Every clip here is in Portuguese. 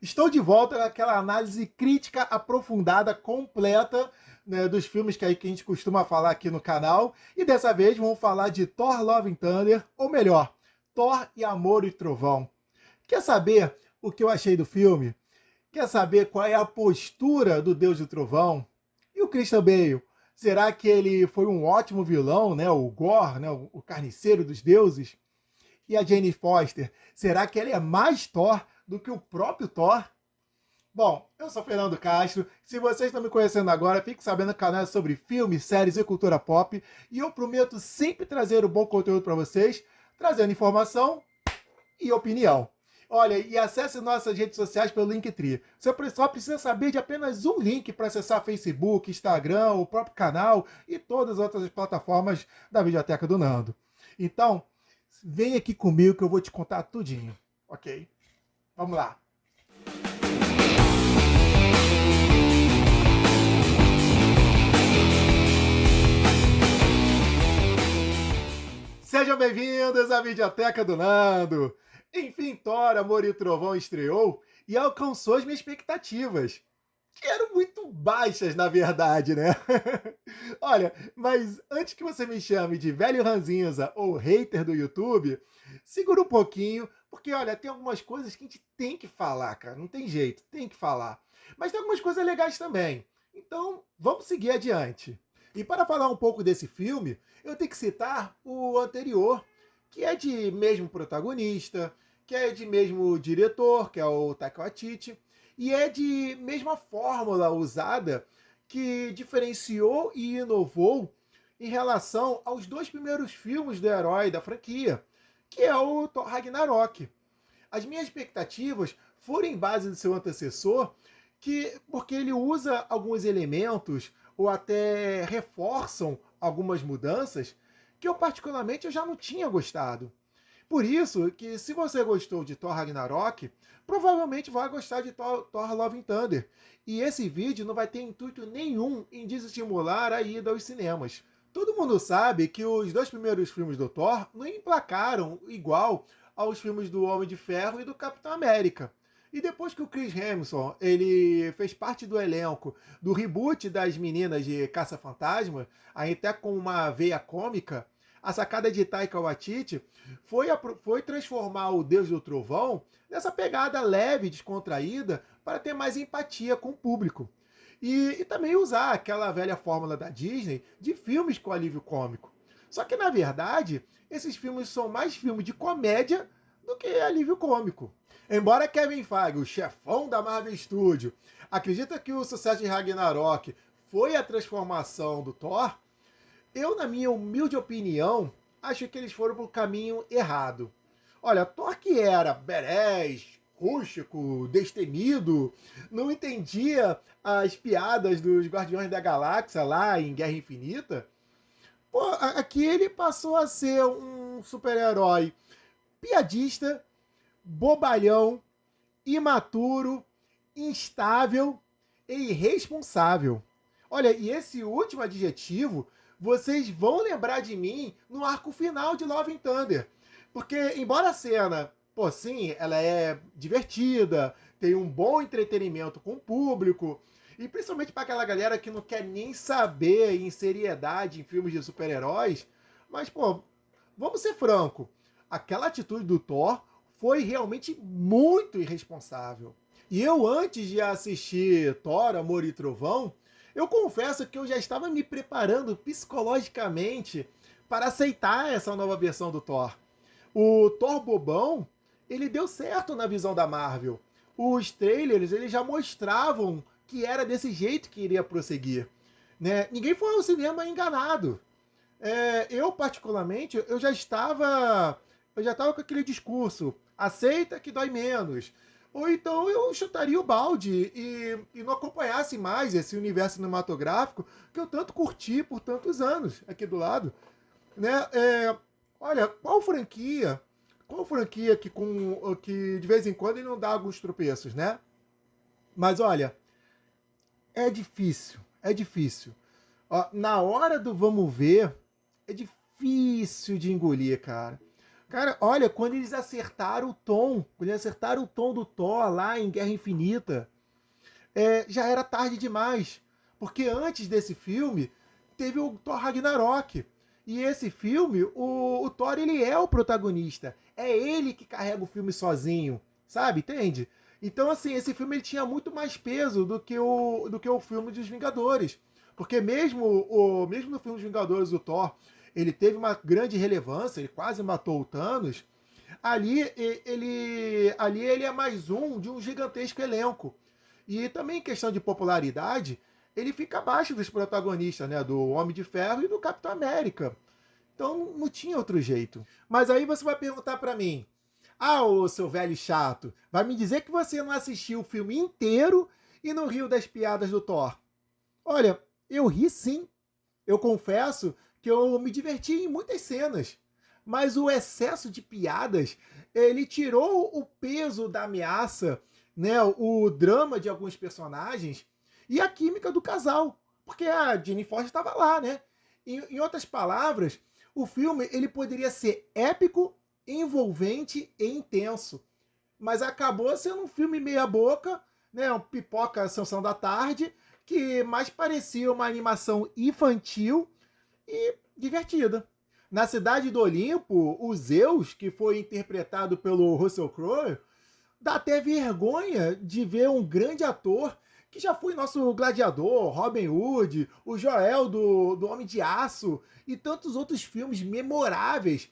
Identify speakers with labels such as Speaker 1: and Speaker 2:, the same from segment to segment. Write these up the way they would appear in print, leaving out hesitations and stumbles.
Speaker 1: Estou de volta com aquela análise crítica aprofundada, completa, né, dos filmes que a gente costuma falar aqui no canal. E dessa vez vamos falar de Thor Love and Thunder, ou melhor, Thor e Amor e Trovão. Quer saber o que eu achei do filme? Quer saber qual é a postura do Deus do Trovão? E o Christian Bale? Será que ele foi um ótimo vilão, né? O Gore, né? O carniceiro dos deuses? E a Jane Foster? Será que ela é mais Thor do que o próprio Thor? Bom, eu sou Fernando Castro. Se vocês estão me conhecendo agora, fique sabendo que o canal é sobre filmes, séries e cultura pop. E eu prometo sempre trazer um bom conteúdo para vocês, trazendo informação e opinião. Olha, e acesse nossas redes sociais pelo Linktree. Você só precisa saber de apenas um link para acessar Facebook, Instagram, o próprio canal e todas as outras plataformas da Videoteca do Nando. Então, vem aqui comigo que eu vou te contar tudinho, ok? Vamos lá. Sejam bem-vindos à Videoteca do Nando. Enfim, Thor, Amor e Trovão estreou e alcançou as minhas expectativas, que eram muito baixas, na verdade, né? Olha, mas antes que você me chame de velho ranzinza ou hater do YouTube, segura um pouquinho, porque, olha, tem algumas coisas que a gente tem que falar, cara. Não tem jeito, tem que falar. Mas tem algumas coisas legais também. Então, vamos seguir adiante. E para falar um pouco desse filme, eu tenho que citar o anterior, que é de mesmo protagonista, que é de mesmo diretor, que é o Taika Waititi, e é de mesma fórmula usada que diferenciou e inovou em relação aos dois primeiros filmes do herói da franquia, que é o Thor Ragnarok. As minhas expectativas foram em base do seu antecessor, porque ele usa alguns elementos ou até reforçam algumas mudanças que eu particularmente eu já não tinha gostado. Por isso que se você gostou de Thor Ragnarok, provavelmente vai gostar de Thor Love and Thunder. E esse vídeo não vai ter intuito nenhum em desestimular a ida aos cinemas. Todo mundo sabe que os dois primeiros filmes do Thor não emplacaram igual aos filmes do Homem de Ferro e do Capitão América. E depois que o Chris Hemsworth ele fez parte do elenco do reboot das Meninas de Caça-Fantasma, até com uma veia cômica, a sacada de Taika Waititi foi transformar o Deus do Trovão nessa pegada leve, descontraída, para ter mais empatia com o público. E também usar aquela velha fórmula da Disney de filmes com alívio cômico. Só que, na verdade, esses filmes são mais filmes de comédia do que alívio cômico. Embora Kevin Feige, o chefão da Marvel Studios, acredita que o sucesso de Ragnarok foi a transformação do Thor, eu, na minha humilde opinião, acho que eles foram pro caminho errado. Olha, Thor que era berés, rústico, destemido, não entendia as piadas dos Guardiões da Galáxia lá em Guerra Infinita. Pô, aqui ele passou a ser um super-herói piadista, bobalhão, imaturo, instável e irresponsável. Olha, e esse último adjetivo, vocês vão lembrar de mim no arco final de Love and Thunder. Porque, embora a cena, pô, sim, ela é divertida, tem um bom entretenimento com o público, e principalmente para aquela galera que não quer nem saber em seriedade em filmes de super-heróis, mas, pô, vamos ser franco, aquela atitude do Thor foi realmente muito irresponsável. E eu, antes de assistir Thor, Amor e Trovão, eu confesso que eu já estava me preparando psicologicamente para aceitar essa nova versão do Thor. O Thor bobão, ele deu certo na visão da Marvel. Os trailers, eles já mostravam que era desse jeito que iria prosseguir. Né? Ninguém foi ao cinema enganado. Eu, particularmente, eu já estava com aquele discurso, aceita que dói menos. Ou então eu chutaria o balde e não acompanhasse mais esse universo cinematográfico que eu tanto curti por tantos anos aqui do lado. Né? Olha, qual franquia que de vez em quando ele não dá alguns tropeços, né? Mas olha, é difícil, é difícil. Ó, na hora do vamos ver, é difícil de engolir, cara. Cara, olha, quando eles acertaram o tom do Thor lá em Guerra Infinita, já era tarde demais. Porque antes desse filme, teve o Thor Ragnarok. E esse filme, o Thor, ele é o protagonista. É ele que carrega o filme sozinho, sabe? Entende? Então, assim, esse filme ele tinha muito mais peso do que o filme dos Vingadores. Porque mesmo no filme dos Vingadores, o Thor, ele teve uma grande relevância, ele quase matou o Thanos. Ali ele é mais um de um gigantesco elenco. E também em questão de popularidade, ele fica abaixo dos protagonistas, né? Do Homem de Ferro e do Capitão América. Então não tinha outro jeito. Mas aí você vai perguntar pra mim: ah, ô seu velho chato, vai me dizer que você não assistiu o filme inteiro e não riu das piadas do Thor? Olha, eu ri sim. Eu confesso que eu me diverti em muitas cenas. Mas o excesso de piadas, ele tirou o peso da ameaça, né, o drama de alguns personagens e a química do casal. Porque a Jane Foster estava lá, né? Em outras palavras, o filme ele poderia ser épico, envolvente e intenso. Mas acabou sendo um filme meia boca, né, um pipoca sessão da tarde, que mais parecia uma animação infantil e divertida. Na Cidade do Olimpo, o Zeus, que foi interpretado pelo Russell Crowe, dá até vergonha de ver um grande ator que já foi nosso gladiador, Robin Hood, o Joel do Homem de Aço e tantos outros filmes memoráveis,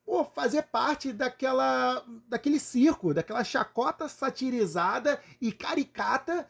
Speaker 1: pô, fazer parte daquele circo, daquela chacota satirizada e caricata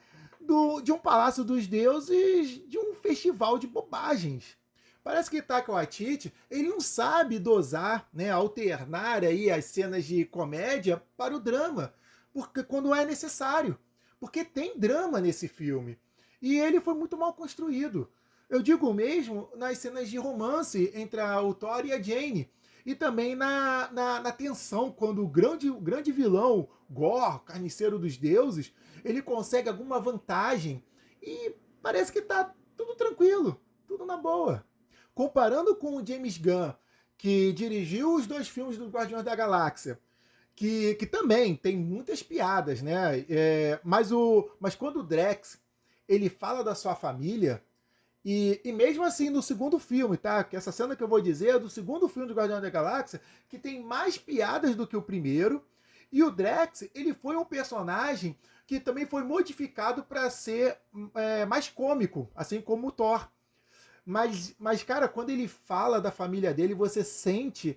Speaker 1: de um Palácio dos Deuses, de um festival de bobagens. Parece que Taika Waititi, ele não sabe dosar, né, alternar aí as cenas de comédia para o drama, porque quando é necessário. Porque tem drama nesse filme. E ele foi muito mal construído. Eu digo mesmo nas cenas de romance entre o Thor e a Jane. E também na tensão, quando o grande vilão, Gore, carniceiro dos deuses, ele consegue alguma vantagem. E parece que tá tudo tranquilo, tudo na boa. Comparando com o James Gunn, que dirigiu os dois filmes do Guardiões da Galáxia, que também tem muitas piadas, né? Mas quando o Drax ele fala da sua família, e mesmo assim no segundo filme, tá? Que essa cena que eu vou dizer é do segundo filme do Guardiões da Galáxia, que tem mais piadas do que o primeiro. E o Drax, ele foi um personagem que também foi modificado para ser mais cômico, assim como o Thor. Mas, cara, quando ele fala da família dele, você sente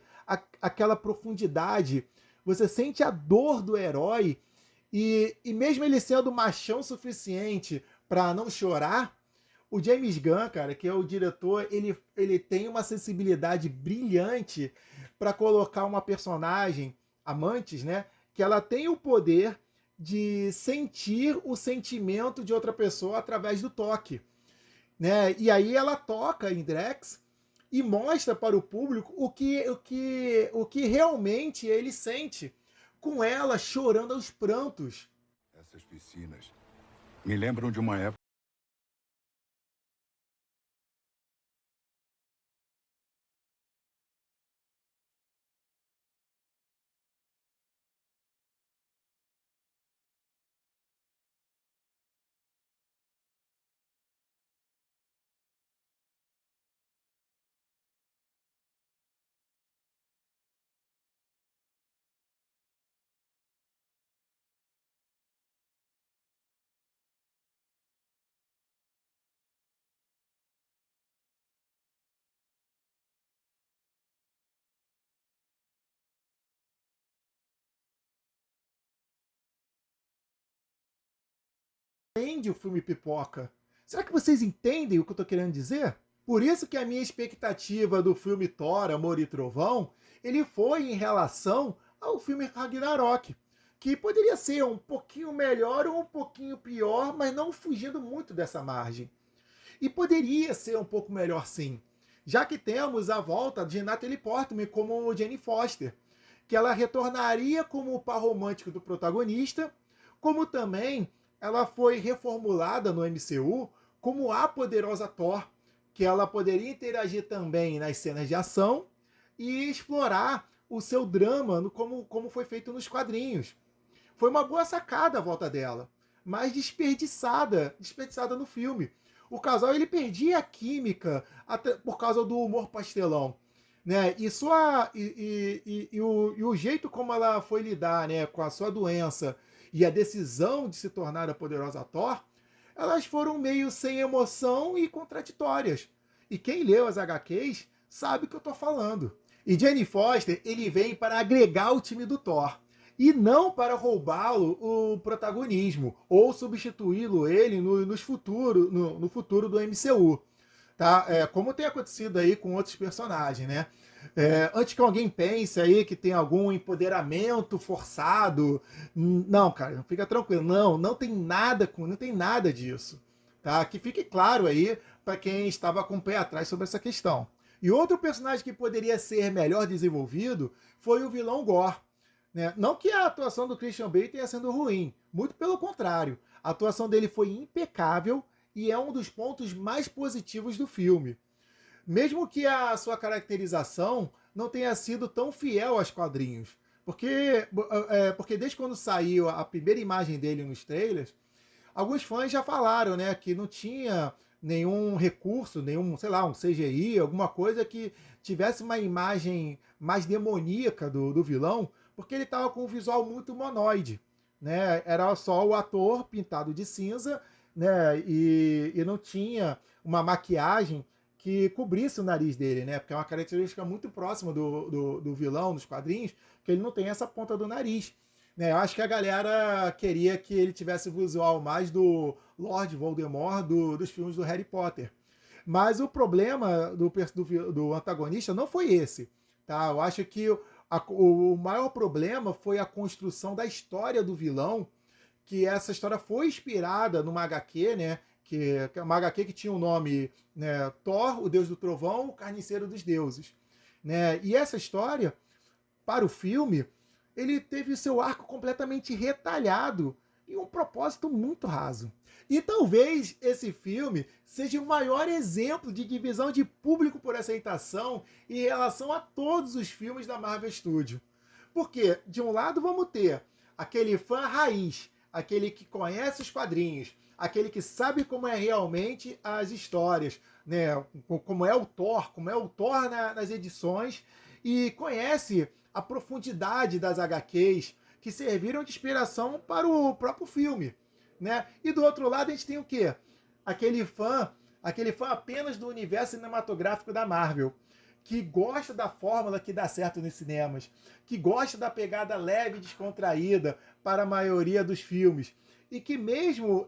Speaker 1: aquela profundidade, você sente a dor do herói, e mesmo ele sendo machão suficiente para não chorar, o James Gunn, cara, que é o diretor, ele tem uma sensibilidade brilhante para colocar uma personagem, Amantes, né, que ela tem o poder de sentir o sentimento de outra pessoa através do toque, né? E aí ela toca em Drax e mostra para o público o que realmente ele sente, com ela chorando aos prantos.
Speaker 2: Essas piscinas me lembram de uma época.
Speaker 1: Entende o filme Pipoca? Será que vocês entendem o que eu estou querendo dizer? Por isso que a minha expectativa do filme Thor, Amor e Trovão, ele foi em relação ao filme Ragnarok, que poderia ser um pouquinho melhor ou um pouquinho pior, mas não fugindo muito dessa margem. E poderia ser um pouco melhor sim, já que temos a volta de Natalie Portman como Jane Foster, que ela retornaria como o par romântico do protagonista, como também ela foi reformulada no MCU como a poderosa Thor, que ela poderia interagir também nas cenas de ação e explorar o seu drama como foi feito nos quadrinhos. Foi uma boa sacada a volta dela, mas desperdiçada no filme. O casal ele perdia a química até por causa do humor pastelão, né? E o jeito como ela foi lidar, né, com a sua doença e a decisão de se tornar a poderosa Thor, elas foram meio sem emoção e contraditórias. E quem leu as HQs sabe o que eu estou falando. E Jane Foster ele vem para agregar o time do Thor e não para roubá-lo o protagonismo ou substituí-lo ele no futuro do MCU. Tá? Como tem acontecido aí com outros personagens, né? Antes que alguém pense aí que tem algum empoderamento forçado, não, cara, fica tranquilo, não tem nada disso, tá? Que fique claro aí para quem estava com o pé atrás sobre essa questão. E outro personagem que poderia ser melhor desenvolvido foi o vilão Gore. Né? Não que a atuação do Christian Bale tenha sido ruim, muito pelo contrário. A atuação dele foi impecável e é um dos pontos mais positivos do filme. Mesmo que a sua caracterização não tenha sido tão fiel aos quadrinhos. Porque desde quando saiu a primeira imagem dele nos trailers, alguns fãs já falaram, né, que não tinha nenhum recurso, sei lá, um CGI, alguma coisa que tivesse uma imagem mais demoníaca do vilão, porque ele estava com um visual muito monoide, né? Era só o ator pintado de cinza, né? E não tinha uma maquiagem que cobrisse o nariz dele, né? Porque é uma característica muito próxima do vilão nos quadrinhos, que ele não tem essa ponta do nariz. Né? Eu acho que a galera queria que ele tivesse o visual mais do Lord Voldemort dos filmes do Harry Potter. Mas o problema do antagonista não foi esse. Tá? Eu acho que o maior problema foi a construção da história do vilão, que essa história foi inspirada numa HQ, né? Que é uma HQ que tinha o nome, né, Thor, o Deus do Trovão, o Carniceiro dos Deuses. Né? E essa história, para o filme, ele teve o seu arco completamente retalhado e um propósito muito raso. E talvez esse filme seja o maior exemplo de divisão de público por aceitação em relação a todos os filmes da Marvel Studios. Porque, de um lado, vamos ter aquele fã raiz, aquele que conhece os quadrinhos, aquele que sabe como é realmente as histórias, né? Como é o Thor nas edições, e conhece a profundidade das HQs que serviram de inspiração para o próprio filme, né? E do outro lado a gente tem o quê? Aquele fã apenas do universo cinematográfico da Marvel, que gosta da fórmula que dá certo nos cinemas, que gosta da pegada leve e descontraída para a maioria dos filmes, e que mesmo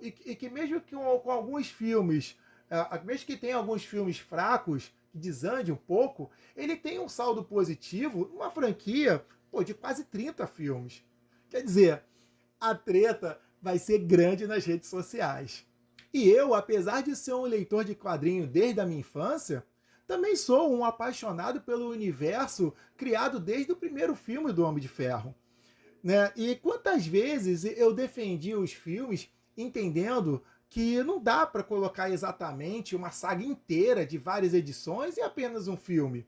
Speaker 1: com alguns filmes, mesmo que tenha alguns filmes fracos, que desande um pouco, ele tem um saldo positivo numa franquia de quase 30 filmes. Quer dizer, a treta vai ser grande nas redes sociais. E eu, apesar de ser um leitor de quadrinho desde a minha infância, também sou um apaixonado pelo universo criado desde o primeiro filme do Homem de Ferro. Né? E quantas vezes eu defendi os filmes entendendo que não dá para colocar exatamente uma saga inteira de várias edições em apenas um filme.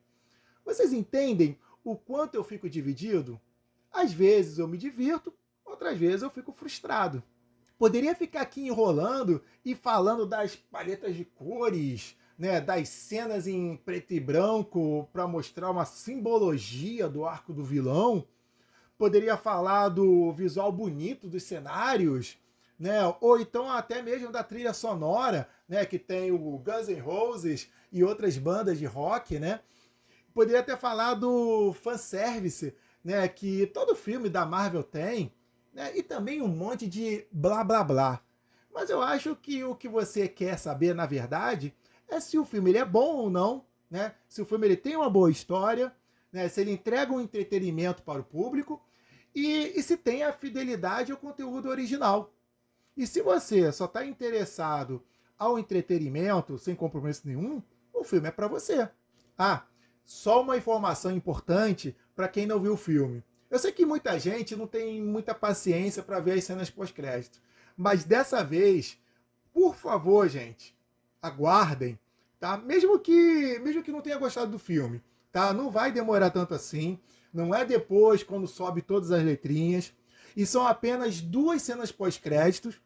Speaker 1: Vocês entendem o quanto eu fico dividido? Às vezes eu me divirto, outras vezes eu fico frustrado. Poderia ficar aqui enrolando e falando das paletas de cores, né, das cenas em preto e branco para mostrar uma simbologia do arco do vilão. Poderia falar do visual bonito dos cenários, né? Ou então até mesmo da trilha sonora, né? Que tem o Guns N' Roses e outras bandas de rock, né? Poderia até falar do fanservice, né? Que todo filme da Marvel tem, né? E também um monte de blá blá blá. Mas eu acho que o que você quer saber, na verdade, é se o filme ele é bom ou não, né? Se o filme ele tem uma boa história, né? Se ele entrega um entretenimento para o público e se tem a fidelidade ao conteúdo original. E se você só está interessado ao entretenimento, sem compromisso nenhum, o filme é para você. Ah, só uma informação importante para quem não viu o filme. Eu sei que muita gente não tem muita paciência para ver as cenas pós-crédito, mas dessa vez, por favor, gente, aguardem, tá? Mesmo que não tenha gostado do filme, tá? Não vai demorar tanto assim. não é depois, quando sobe todas as letrinhas. E são apenas 2 cenas pós-créditos.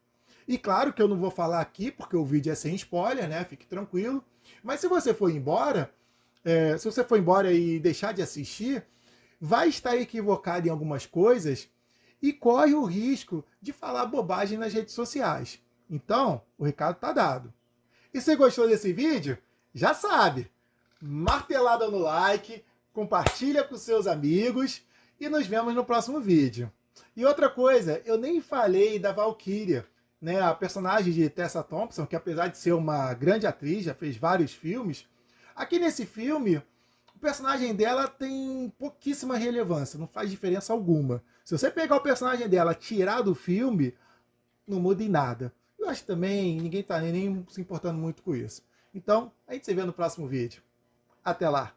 Speaker 1: E claro que eu não vou falar aqui, porque o vídeo é sem spoiler, né? Fique tranquilo. Mas se você for embora, e deixar de assistir, vai estar equivocado em algumas coisas e corre o risco de falar bobagem nas redes sociais. Então, o recado tá dado. E se gostou desse vídeo, já sabe, martelada no like, compartilha com seus amigos e nos vemos no próximo vídeo. E outra coisa, eu nem falei da Valkyria, né, a personagem de Tessa Thompson, que apesar de ser uma grande atriz, já fez vários filmes, aqui nesse filme, o personagem dela tem pouquíssima relevância, não faz diferença alguma. Se você pegar o personagem dela e tirar do filme, não muda em nada. Eu acho que também ninguém está nem se importando muito com isso. Então, a gente se vê no próximo vídeo. Até lá!